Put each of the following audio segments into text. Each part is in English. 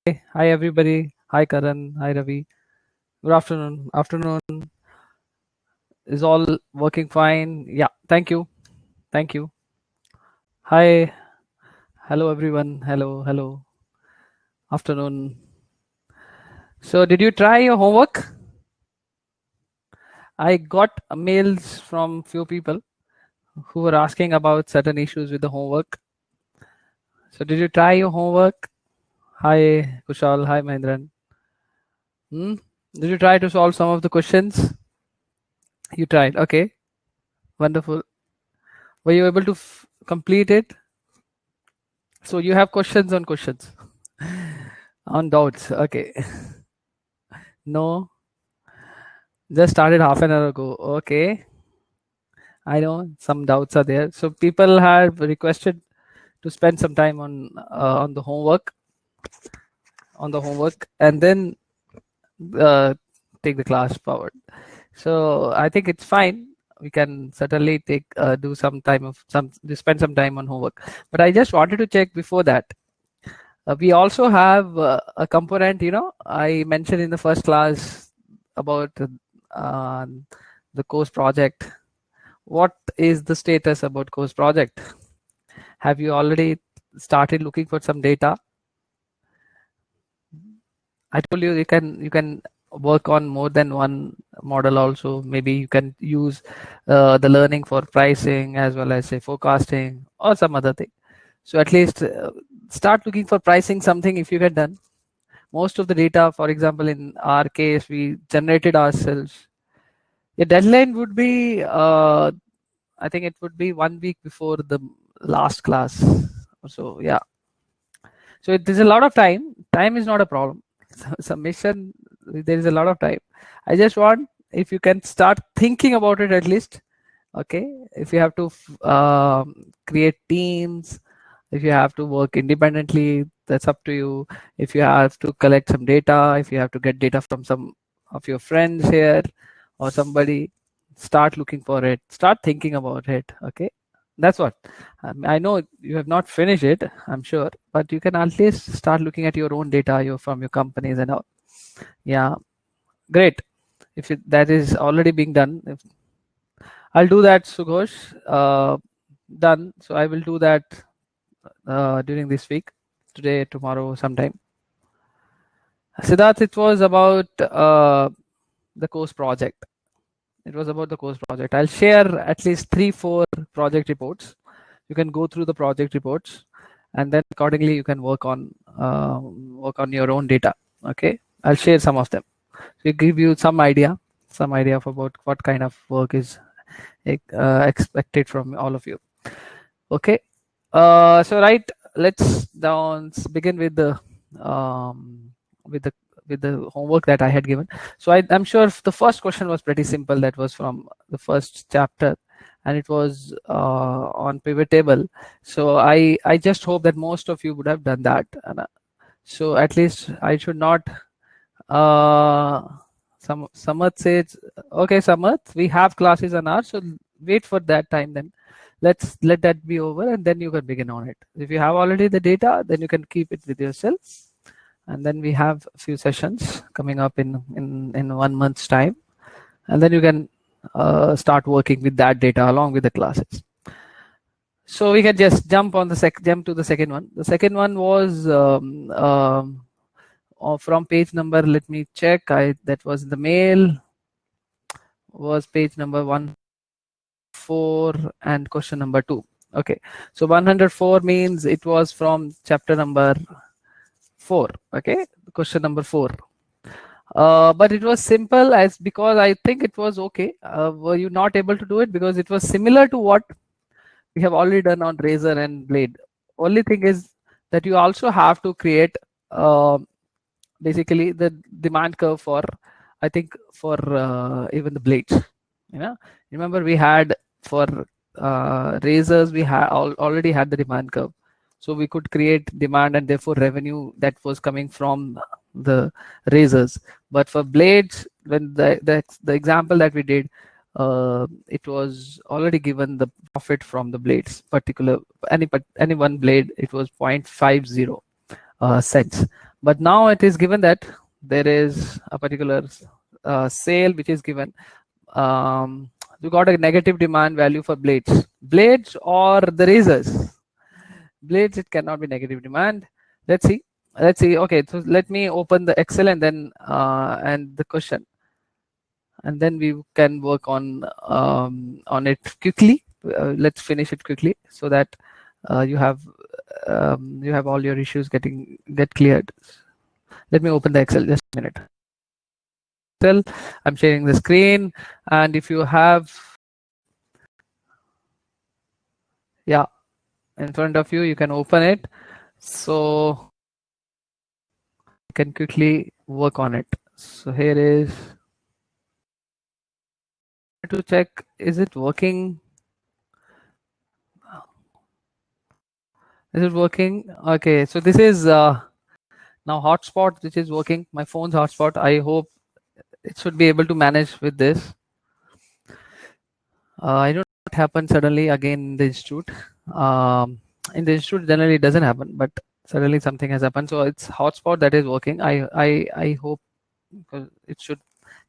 Hi everybody. Hi Karan. Hi Ravi. Good afternoon. Afternoon. Is all working fine? Yeah. Thank you. Thank you. Hi. Hello everyone. Hello. Hello. Afternoon. So did you try your homework? I got mails from few people who were asking about certain issues with the homework. So did you try your homework? Hi Kushal. Hi Mahendran. Did you try to solve some of the questions? You tried. Okay. Wonderful. Were you able to complete it? So you have questions on questions, on doubts. Okay. No, just started half an hour ago. Okay. I know some doubts are there. So people have requested to spend some time on the homework, and then uh, take the class forward. So I think it's fine. We can certainly do some time of spend some time on homework. But I just wanted to check before that. We also have a component, I mentioned in the first class about uh, the course project. What is the status about course project? Have you already started looking for some data? I told you you can work on more than one model also. Maybe you can use the learning for pricing as well as say forecasting or some other thing. So at least start looking for pricing something if you get done. Most of the data, for example, in our case, we generated ourselves. The deadline would be, I think it would be 1 week before the last class. So yeah, so there's a lot of time. Time is not a problem. Submission, there is a lot of time. I just want if you can start thinking about it at least. Okay, if you have to create teams, if you have to work independently, that's up to you. If you have to collect some data, if you have to get data from some of your friends here or somebody, start looking for it, start thinking about it. Okay, that's what I know. You have not finished it, I'm sure, but you can at least start looking at your own data from your companies and all. Yeah, great. If that is already being done, I'll do that, Sughosh. Done. So I will do that during this week, today, tomorrow, sometime. Siddharth, it was about the course project. It was about the course project. I'll share at least 3-4 project reports. You can go through the project reports, and then accordingly you can work on your own data. Okay, I'll share some of them. So it give you some idea of about what kind of work is expected from all of you. Okay, so right, let's begin with the um, with the with the homework that I had given. So I'm sure the first question was pretty simple. That was from the first chapter, and it was on pivot table. So I just hope that most of you would have done that. And, so at least I should not. Samath says, okay, Samath, we have classes on ours, so wait for that time then. Let's let that be over and then you can begin on it. If you have already the data, then you can keep it with yourself. And then we have a few sessions coming up in 1 month's time. And then you can start working with that data along with the classes. So we can just jump to the second one. The second one was from page number, let me check. That was in the mail, was page number 104 and question number 2. Okay, so 104 means it was from chapter number 4. Okay, question number 4. But it was simple as because I think it was okay. Were you not able to do it because it was similar to what we have already done on razor and blade? Only thing is that you also have to create basically the demand curve for, I think, for even the blades. Remember we had for razors, we already had the demand curve, so we could create demand and therefore revenue that was coming from the razors. But for blades, when the example that we did, it was already given the profit from the blades, particular any one blade, it was 0.50 cents. But now it is given that there is a particular sale which is given. You got a negative demand value for blades or the razors. Blades, it cannot be negative demand. Let's see. Okay, so let me open the Excel and then and the question, and then we can work on it quickly. Let's finish it quickly so that you have all your issues get cleared. Let me open the Excel, just a minute. Excel, I'm sharing the screen, and if you have, yeah, in front of you, you can open it, so you can quickly work on it. So here is to check, is it working? Is it working? Okay, so this is now hotspot, which is working. My phone's hotspot. I hope it should be able to manage with this. I don't know what happened suddenly again in the institute. In the institute, generally it doesn't happen, but suddenly something has happened. So it's hotspot that is working. I hope it should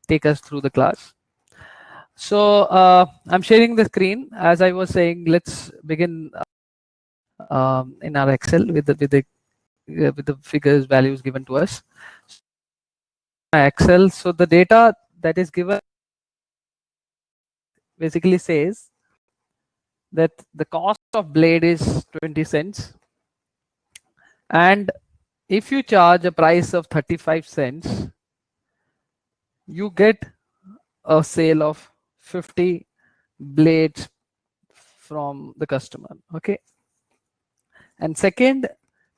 take us through the class. So I'm sharing the screen. As I was saying, let's begin in our Excel with the figures values given to us. Excel. So the data that is given basically says that the cost of blade is 20 cents, and if you charge a price of 35 cents, you get a sale of 50 blades from the customer. Okay, and second,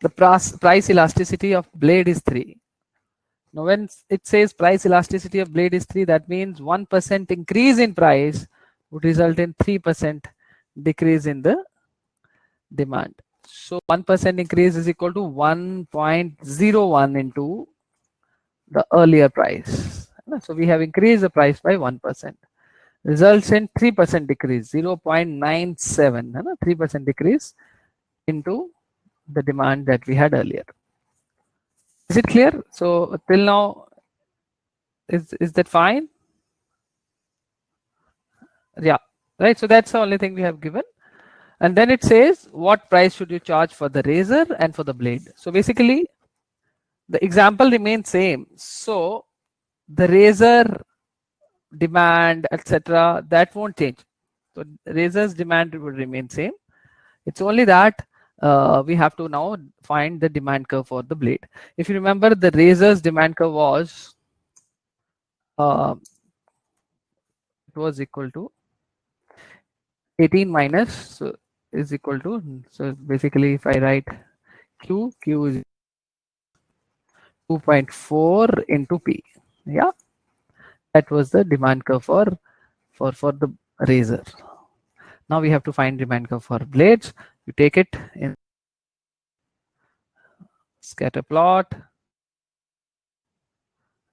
the price elasticity of blade is 3. Now when it says price elasticity of blade is 3, that means 1% increase in price would result in 3% decrease in the demand. So 1% increase is equal to 1.01 into the earlier price. So we have increased the price by 1%. Results in 3% decrease, 0.97, 3% decrease into the demand that we had earlier. Is it clear? So till now, is that fine? Yeah, right. So that's the only thing we have given. And then it says what price should you charge for the razor and for the blade. So basically the example remains same. So the razor demand, etc., that won't change. So razor's demand will remain same. It's only that we have to now find the demand curve for the blade. If you remember, the razor's demand curve was it was equal to 18 minus, so is equal to, so basically if I write q is 2.4 into p. Yeah, that was the demand curve for the razor. Now we have to find demand curve for blades. You take it in scatter plot,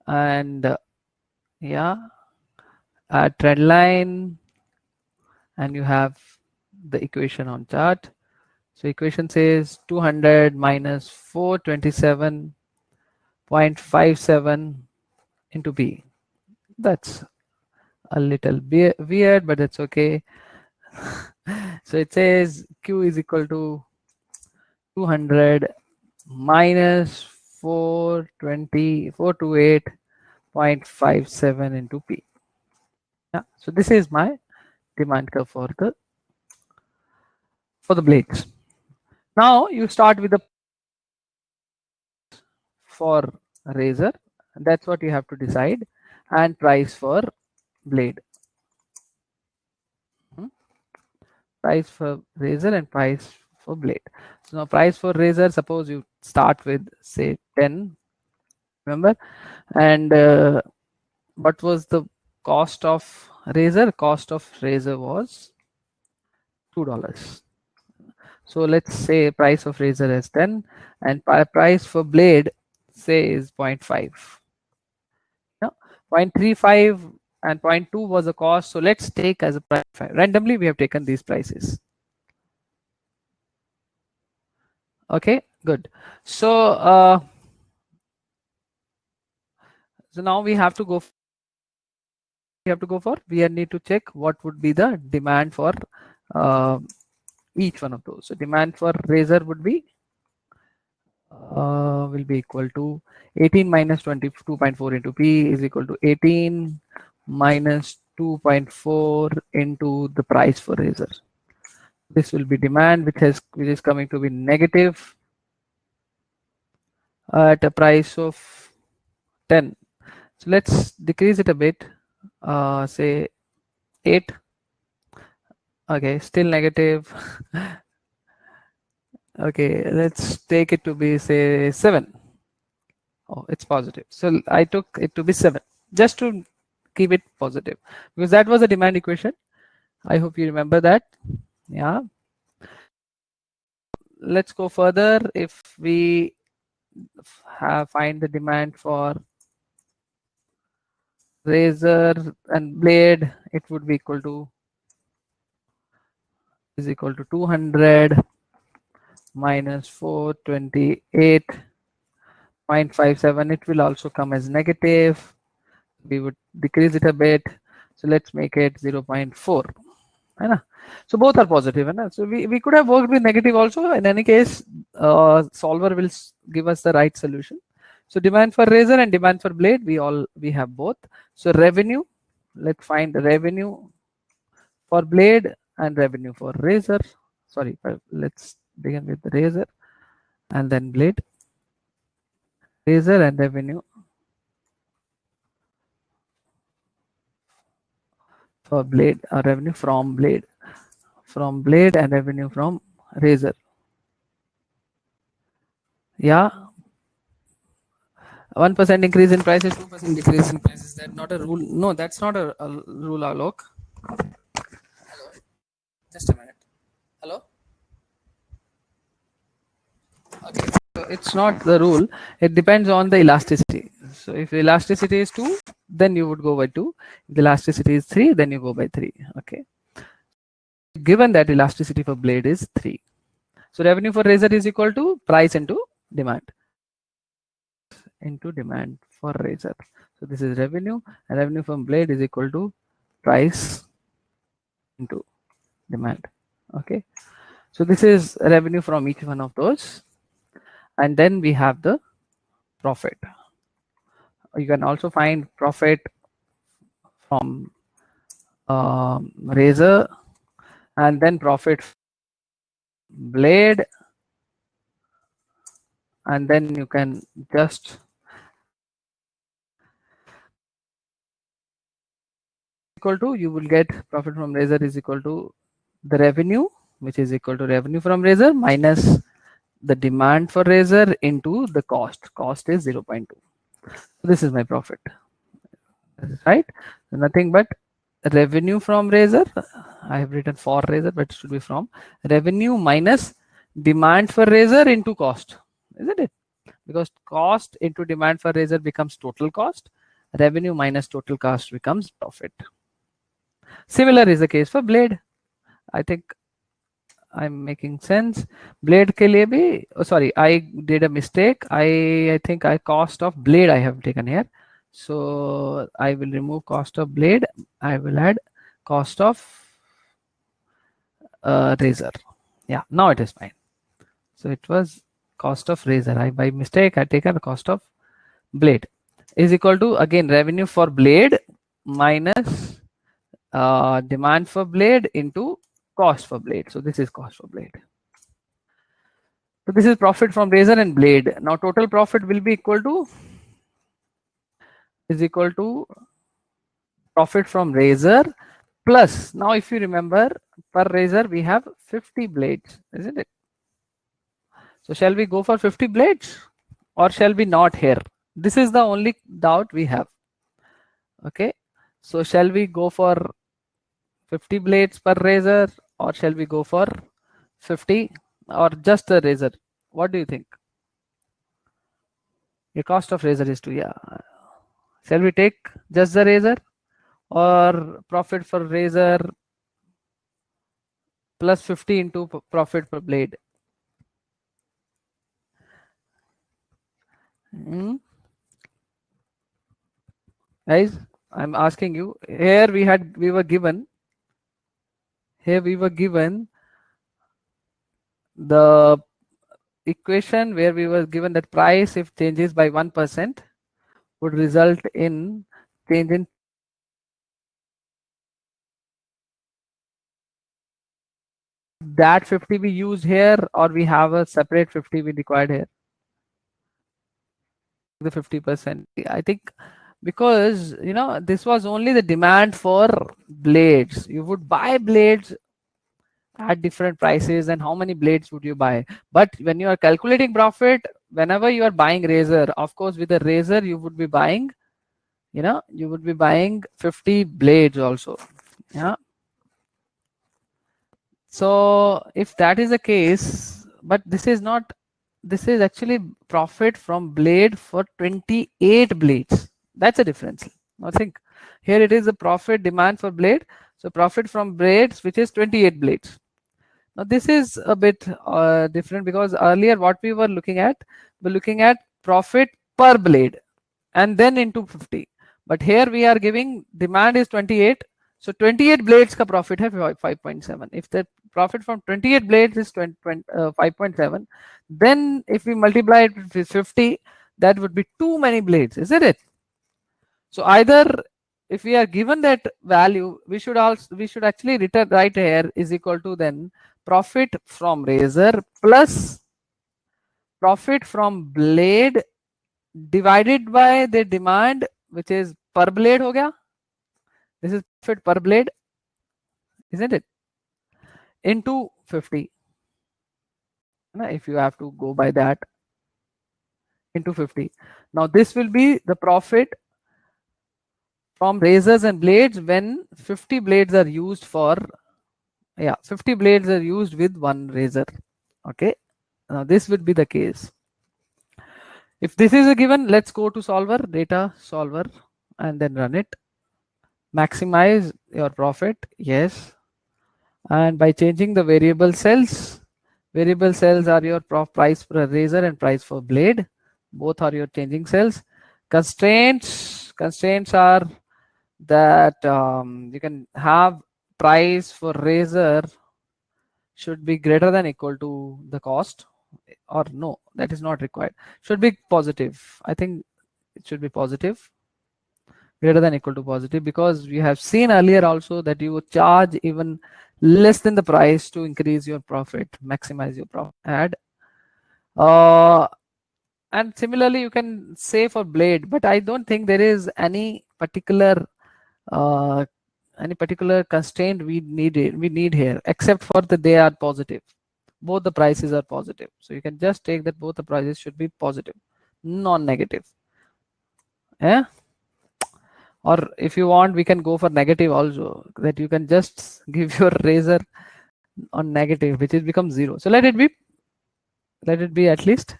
and yeah, add trend line, and you have the equation on chart. So equation says 200 minus 427.57 into p. That's a little weird, but it's okay. So it says q is equal to 200 minus 428.57 into p. Yeah, so this is my demand curve for the blades. Now you start with the for razor, that's what you have to decide, and price for blade. Price for razor and price for blade. So now price for razor, suppose you start with say 10, remember, and what was the cost of razor? Cost of razor was $2. So let's say price of razor is 10, and price for blade say is 0.5. Yeah, 0.35 and 0.2 was the cost. So let's take as a price. Randomly we have taken these prices. Okay, good. So So now we have to go. We need to check what would be the demand for uh, each one of those. So demand for razor would be will be equal to 18 minus 22.4 into P is equal to 18 minus 2.4 into the price for razor. This will be demand, which is coming to be negative at a price of 10. So let's decrease it a bit. Say 8. Okay, still negative. Okay, let's take it to be say 7. Oh, it's positive. So I took it to be 7 just to keep it positive because that was a demand equation. I hope you remember that. Yeah. Let's go further. If we find the demand for razor and blade, it would be equal to 200 minus 428.57. It will also come as negative. We would decrease it a bit. So let's make it 0.4. So both are positive. So we could have worked with negative also. In any case, solver will give us the right solution. So demand for razor and demand for blade, we have both. So revenue, let's find revenue for blade and revenue for razor. Sorry, let's begin with the razor and then blade. Razor and revenue for blade, or revenue from blade and revenue from razor. Yeah, 1% increase in prices, 2% decrease in prices. That's not a rule. No, that's not a rule, Alok. Hello. Just a minute. Hello. Okay. So it's not the rule. It depends on the elasticity. So if the elasticity is 2, then you would go by 2. If the elasticity is 3, then you go by 3. Okay. Given that elasticity for blade is 3. So revenue for razor is equal to price into demand. For razor. So this is revenue, and revenue from blade is equal to price into demand. Okay, so this is revenue from each one of those, and then we have the profit. You can also find profit from razor, and then profit blade, and then you can just equal to, you will get profit from razor is equal to the revenue, which is equal to revenue from razor minus the demand for razor into the cost. Cost is 0.2. This is my profit, right? Nothing but revenue from razor. I have written for razor, but it should be from revenue minus demand for razor into cost, isn't it? Because cost into demand for razor becomes total cost. Revenue minus total cost becomes profit. Similar is the case for blade. I think I'm making sense. Blade ke liye bhi, oh, sorry, I did a mistake. I think I cost of blade I have taken here. So I will remove cost of blade. I will add cost of razor. Yeah, now it is fine. So it was cost of razor. I by mistake I taken the cost of blade is equal to, again, revenue for blade minus demand for blade into cost for blade. So this is cost for blade. So this is profit from razor and blade. Now total profit will be equal to profit from razor plus, now if you remember, per razor we have 50 blades, isn't it? So shall we go for 50 blades or shall we not here? This is the only doubt we have. Okay, so shall we go for 50 blades per razor or shall we go for 50 or just the razor? What do you think? The cost of razor is 2. Yeah, shall we take just the razor or profit for razor plus 50 into profit per blade? Guys, I'm asking you. We were given. Here we were given the equation where we were given that price if changes by 1% would result in change in that 50 we use here, or we have a separate 50 we required here. The 50%. I think because this was only the demand for blades. You would buy blades at different prices, and how many blades would you buy? But when you are calculating profit, whenever you are buying razor, of course with a razor you would be buying, you would be buying 50 blades also. Yeah. So if that is the case, but this is not, this is actually profit from blade for 28 blades. That's a difference. I think here it is a profit demand for blade. So profit from blades, which is 28 blades. Now this is a bit different, because earlier what we were looking at, profit per blade and then into 50. But here we are giving demand is 28. So 28 blades ka profit hai 5.7. If the profit from 28 blades is 5.7, then if we multiply it with 50, that would be too many blades, isn't it? So either if we are given that value, we should actually return right here is equal to then profit from razor plus profit from blade divided by the demand, which is per blade ho gaya. This is profit per blade, isn't it? Into 50. If you have to go by that, into 50. Now this will be the profit from razors and blades when 50 blades are used for, 50 blades are used with one razor. Okay. Now this would be the case. If this is a given, let's go to solver, data solver, and then run it. Maximize your profit. Yes. And by changing the variable cells are your price for razor and price for blade. Both are your changing cells. Constraints are that you can have price for razor should be greater than equal to the cost, or no, that is not required. Should be positive. I think it should be positive, greater than equal to positive, because we have seen earlier also that you would charge even less than the price to increase your profit, maximize your profit. Add and similarly you can say for blade, but I don't think there is any particular constraint we need here, except for that they are positive. Both the prices are positive, so you can just take that both the prices should be positive, non-negative. Yeah. Or if you want, we can go for negative also, that you can just give your razor on negative, which is become 0. So let it be at least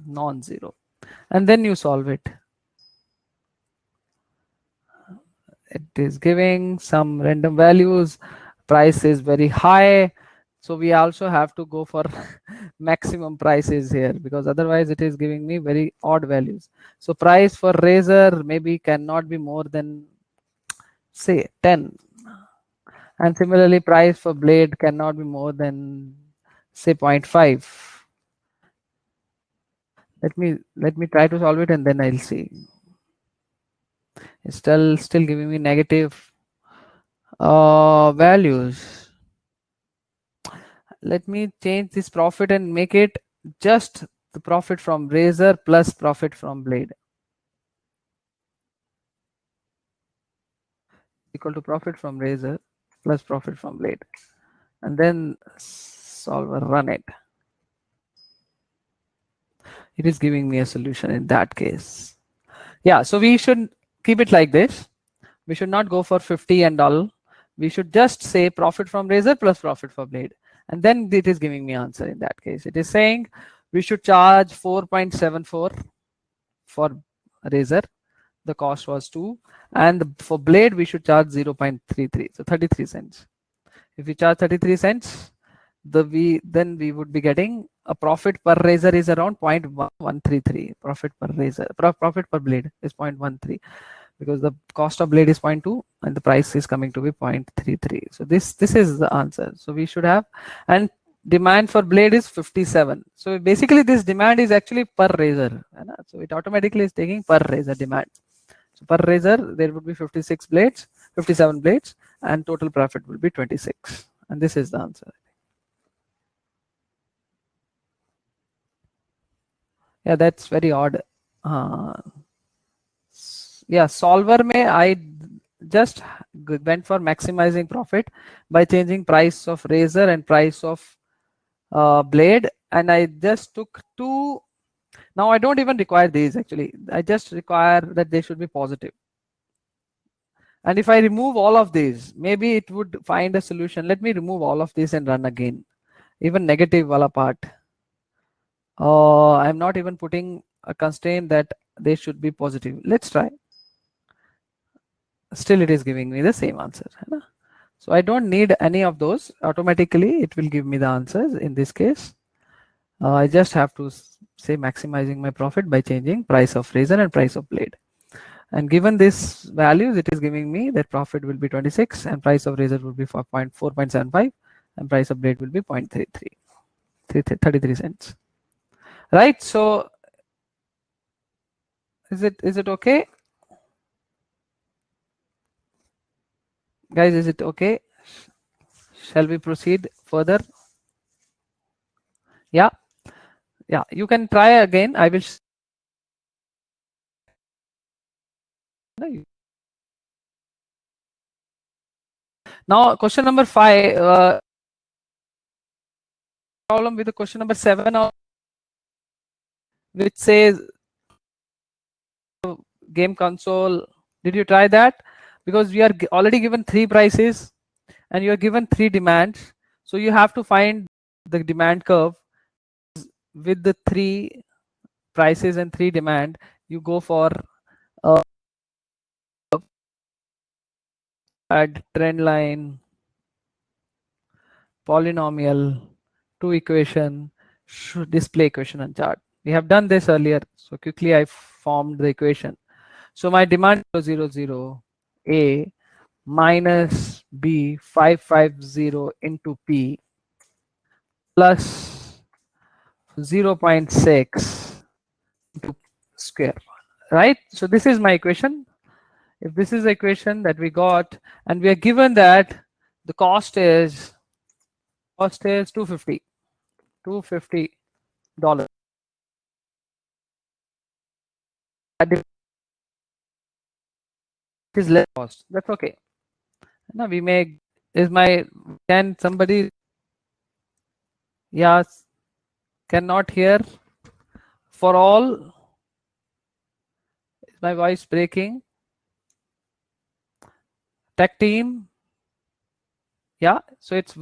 non-zero, and then you solve it. It is giving some random values. Price is very high, so we also have to go for maximum prices here, because otherwise it is giving me very odd values. So price for razor maybe cannot be more than say 10, and similarly price for blade cannot be more than say 0.5. Let me try to solve it, and then I'll see. It's still giving me negative values. Let me change this profit and make it just the profit from razor plus profit from blade equal to profit from razor plus profit from blade, and then solver, run it. It is giving me a solution in that case. Yeah, so we should keep it like this. We should not go for 50 and all. We should just say profit from razor plus profit for blade, and then it is giving me answer. In that case, it is saying we should charge 4.74 for razor, the cost was 2, and for blade we should charge 0.33, so 33 cents. If we charge 33 cents, then we would be getting a profit per razor is around 0.133. Profit per razor, profit per blade is 0.13. because the cost of blade is 0.2 and the price is coming to be 0.33. So this is the answer. So we should have, and demand for blade is 57. So basically this demand is actually per razor. So it automatically is taking per razor demand. So per razor there would be 56 blades, 57 blades, and total profit will be 26. And this is the answer. Yeah, that's very odd. Yeah, solver may I just went for maximizing profit by changing price of razor and price of blade, and I just took two. Now I don't even require these actually. I just require that they should be positive. And if I remove all of these, maybe it would find a solution. Let me remove all of these and run again. Even negative wala part. I'm not even putting a constraint that they should be positive. Let's try. Still it is giving me the same answer. So I don't need any of those. Automatically it will give me the answers in this case. I just have to say maximizing my profit by changing price of razor and price of blade. And given this values, it is giving me that profit will be 26 and price of razor will be 4.75 and price of blade will be 0.33, 33 cents. Right. So is it okay? Guys, is it okay? Shall we proceed further? Yeah. Yeah, you can try again. I will. Now, question number 5. Problem with the question number 7, which says game console. Did you try that? Because we are already given 3 prices and you are given 3 demands. So you have to find the demand curve with the 3 prices and 3 demand. You go for add trend line, polynomial, 2 equation, display equation and chart. We have done this earlier. So quickly I formed the equation. So my demand 000 A minus B 550 into P plus 0.6 into square, right? So this is my equation. If this is the equation that we got, and we are given that the cost is 250 $250. It is less cost. That's okay. Now we may can somebody, yes, cannot hear for all. Is my voice breaking? Tech team. Yeah, so it's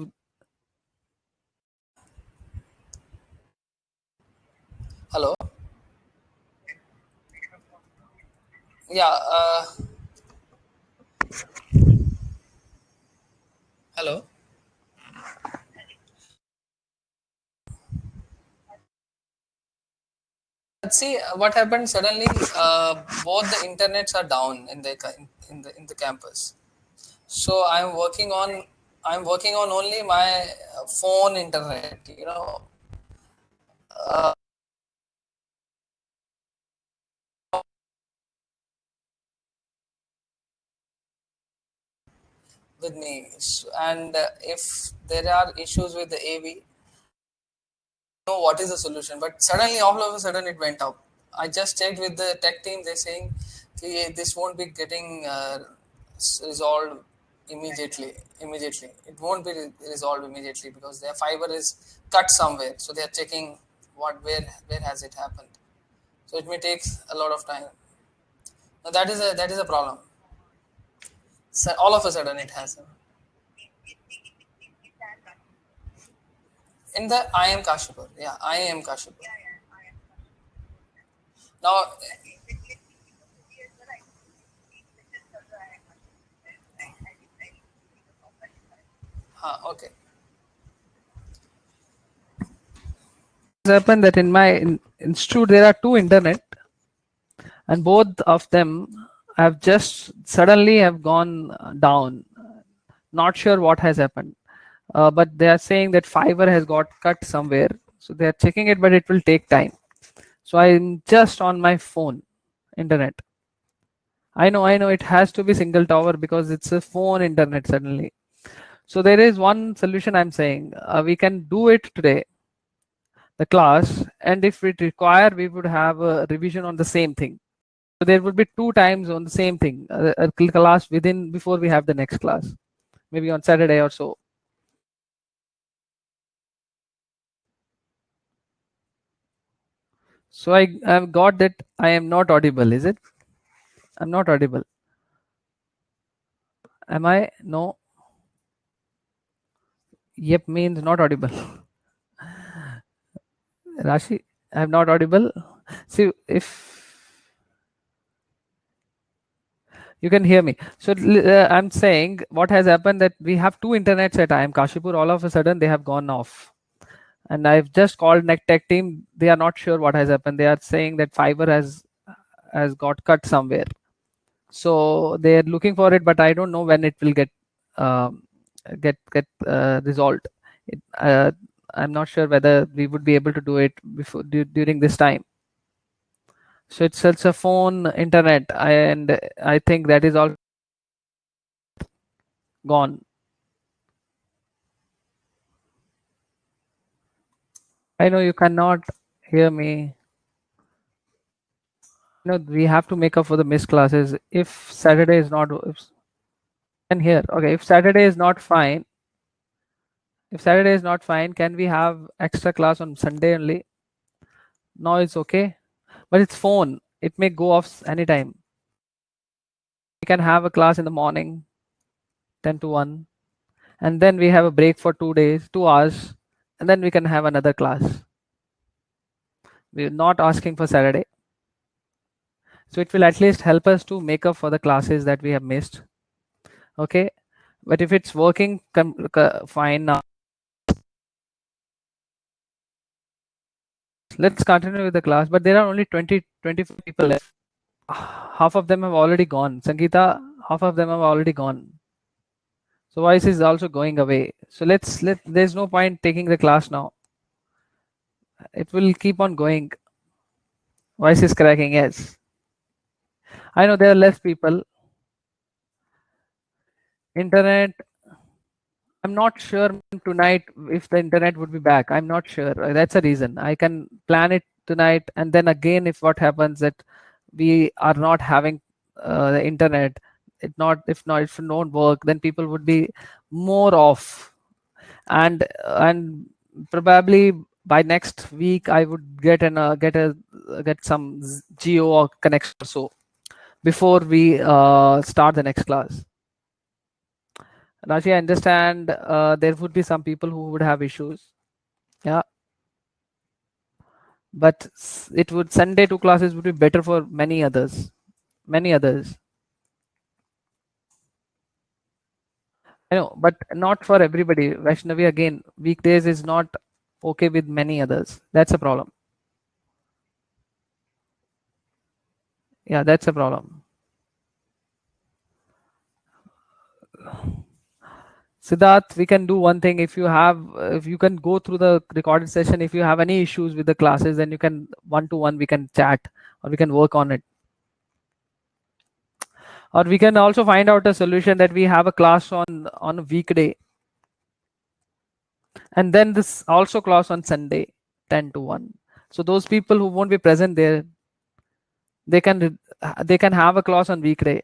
Hello. Yeah. Hello. Let's see what happened suddenly. Both the internets are down in the campus. So I'm working on only my phone internet. Uh, with me. And if there are issues with the AV, know what is the solution, but suddenly all of a sudden it went up. I just checked with the tech team. They're saying, "Okay, this won't be getting resolved immediately it won't be resolved immediately because their fiber is cut somewhere, so they're checking where has it happened, so it may take a lot of time. Now that is a problem. So all of a sudden it has in the IM Kashipur. Yeah, IM Kashipur. Now, okay. happened that in my institute there are 2 internet and both of them I've just suddenly have gone down. Not sure what has happened, but they are saying that fiber has got cut somewhere. So they are checking it, but it will take time. So I'm just on my phone, internet. I know it has to be single tower because it's a phone internet suddenly. So there is one solution I'm saying. We can do it today, the class, and if it require, we would have a revision on the same thing. So there would be 2 times on the same thing, a class within before we have the next class, maybe on Saturday or so. So I've got that I am not audible, is it? I'm not audible. Am I? No. Yep means not audible. Rashi, I'm not audible. See if you can hear me. So I'm saying what has happened that we have 2 internets at time. Kashipur, all of a sudden they have gone off. And I've just called NetTech team. They are not sure what has happened. They are saying that fiber has got cut somewhere. So they're looking for it, but I don't know when it will um, get resolved. It, I'm not sure whether we would be able to do it before during this time. So it's a phone internet, and I think that is all gone. I know you cannot hear me. No, we have to make up for the missed classes. If Saturday is not, if, can hear. Okay, if Saturday is not fine, can we have extra class on Sunday only? No, it's okay, but it's phone. It may go off anytime. We can have a class in the morning, 10 to 1, and then we have a break for 2 days, 2 hours, and then we can have another class. We're not asking for Saturday. So it will at least help us to make up for the classes that we have missed. Okay, but if it's working fine now, let's continue with the class. But there are only 25 people left. Half of them have already gone. Sangeeta, half of them have already gone. So voice is also going away. So there's no point taking the class now. It will keep on going. Voice is cracking, yes. I know there are less people. Internet, I'm not sure tonight if the internet would be back. I'm not sure. That's a reason. I can plan it tonight, and then again, if what happens that we are not having the internet, if it don't work, then people would be more off, and probably by next week I would get some geo or connection or so before we start the next class. Rashi, I understand there would be some people who would have issues. Yeah. But it would Sunday 2 classes would be better for many others. Many others. I know, but not for everybody. Vaishnavi, again, weekdays is not okay with many others. That's a problem. Yeah, that's a problem. Siddharth, we can do one thing. If you can go through the recorded session, if you have any issues with the classes, then you can one-to-one, we can chat or we can work on it. Or we can also find out a solution that we have a class on a weekday. And then this also class on Sunday, 10 to 1. So those people who won't be present there, they can have a class on weekday.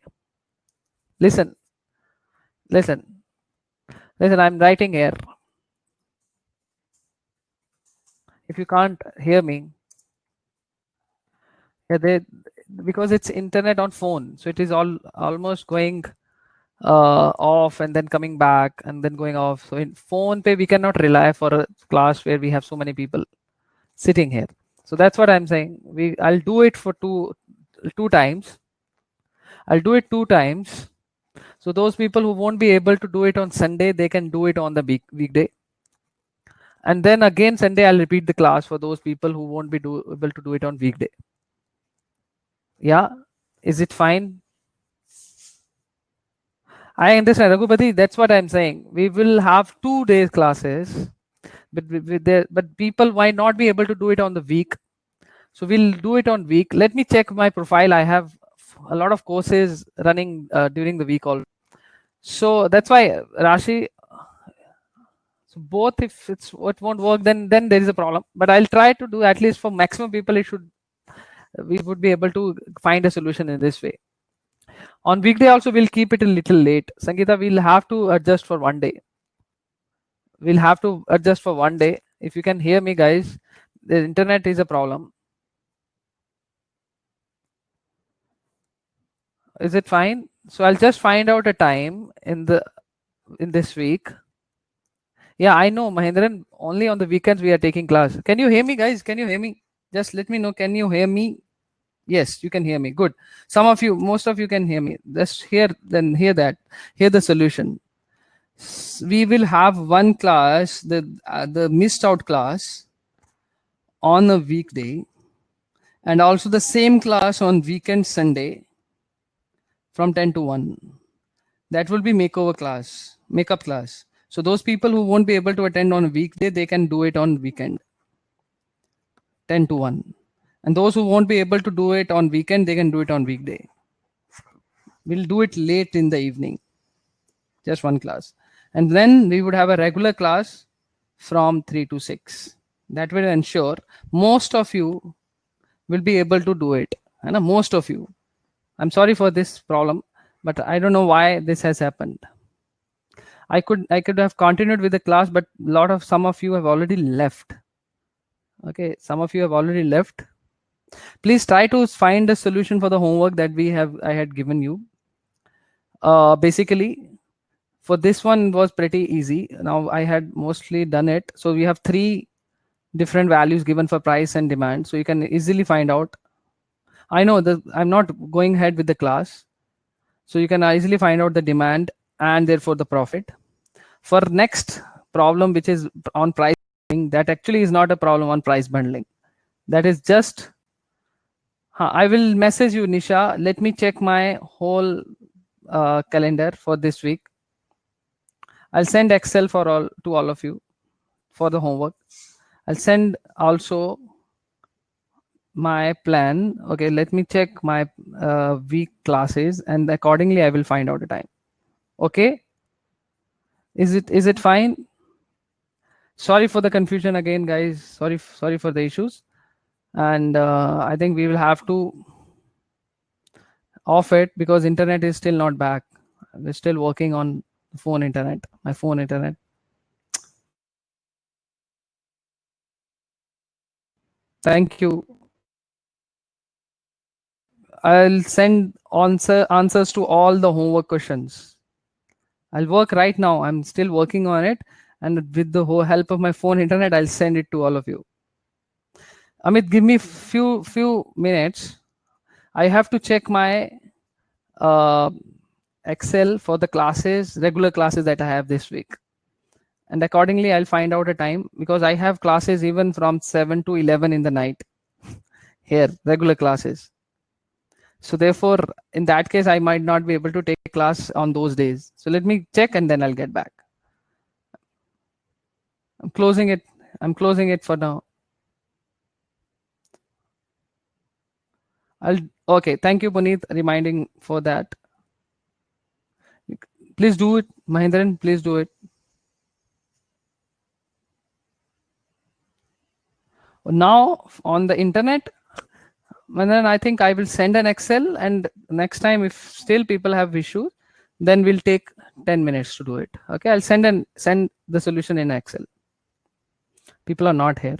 Listen, I'm writing here. If you can't hear me, because it's internet on phone, so it is almost going off and then coming back and then going off. So in phone pay, we cannot rely for a class where we have so many people sitting here. So that's what I'm saying. I'll do it for two times. I'll do it 2 times. So those people who won't be able to do it on Sunday, they can do it on the weekday. And then again Sunday, I'll repeat the class for those people who won't be able to do it on weekday. Yeah, is it fine? I understand, Raghupati. That's what I'm saying. We will have 2 days classes, but but people might not be able to do it on the week. So we'll do it on week. Let me check my profile. I have a lot of courses running during the week also. So that's why, Rashi. So both, if it won't work, then there is a problem. But I'll try to do at least for maximum people. We would be able to find a solution in this way. On weekday also, we'll keep it a little late. Sangeeta, we'll have to adjust for one day. We'll have to adjust for one day. If you can hear me, guys, the internet is a problem. Is it fine? So I'll just find out a time in this week. Yeah, I know, Mahendran. Only on the weekends we are taking class. Can you hear me, guys? Can you hear me? Just let me know. Can you hear me? Yes, you can hear me. Good. Some of you, most of you can hear me. Just hear, then hear that. Hear the solution. We will have one class, the missed out class, on a weekday, and also the same class on weekend Sunday from 10 to 1. That will be makeup class. So those people who won't be able to attend on a weekday, they can do it on weekend, 10 to 1. And those who won't be able to do it on weekend, they can do it on weekday. We'll do it late in the evening, just one class. And then we would have a regular class from 3 to 6. That will ensure most of you will be able to do it. And most of you. I'm sorry for this problem, but I don't know why this has happened. I could have continued with the class, but some of you have already left. Okay, some of you have already left. Please try to find a solution for the homework that I had given you. Basically, for this one was pretty easy. Now I had mostly done it. So we have 3 different values given for price and demand. So you can easily find out. I know that I'm not going ahead with the class. So you can easily find out the demand and therefore the profit. For next problem, which is on price, that actually is not a problem on price bundling. That is just, I will message you, Nisha. Let me check my whole calendar for this week. I'll send Excel to all of you for the homework. I'll send also my plan. Okay, let me check my week classes, and accordingly I will find out the time. Okay, is it fine? Sorry for the confusion again, guys. Sorry for the issues. And I think we will have to off it because internet is still not back. We're still working on my phone internet. Thank you. I'll send answers to all the homework questions. I'll work right now. I'm still working on it. And with the whole help of my phone internet, I'll send it to all of you. Amit, give me few minutes. I have to check my Excel for the regular classes that I have this week. And accordingly, I'll find out a time because I have classes even from 7 to 11 in the night here, regular classes. So therefore, in that case, I might not be able to take class on those days. So let me check and then I'll get back. I'm closing it for now. Okay. Thank you, Puneet, reminding for that. Please do it, Mahendran. Please do it. Now on the internet, and then I think I will send an Excel, and next time if still people have issues, then we'll take 10 minutes to do it. Okay, I'll send the solution in Excel. People are not here.